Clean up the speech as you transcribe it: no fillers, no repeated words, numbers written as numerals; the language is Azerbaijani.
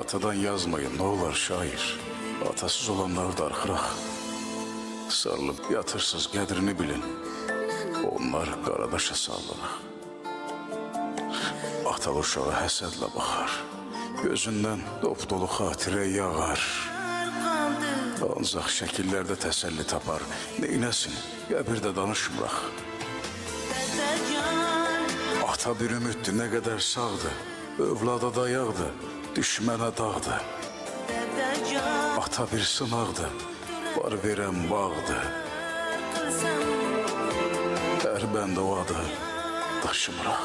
Atadan yazmayın ne olar şair. Atasız olanları darxıraq. Sarılıb yatırsız qədrini bilin. Onlar qaradaşa sallıraq. Atalı uşağa həsədlə baxar. Gözündən dop dolu xatirə yağar. Ancaq şəkillərdə təsəlli tapar. Neynəsin, qəbirdə danışmıraq. Ata bir ümiddir, nə qədər sağdır. Övlada dayaqdır, düşmənə dağdır. Ata bir sınaqdır, var verən bağdır. Hər bəndə o adı daşımıraq.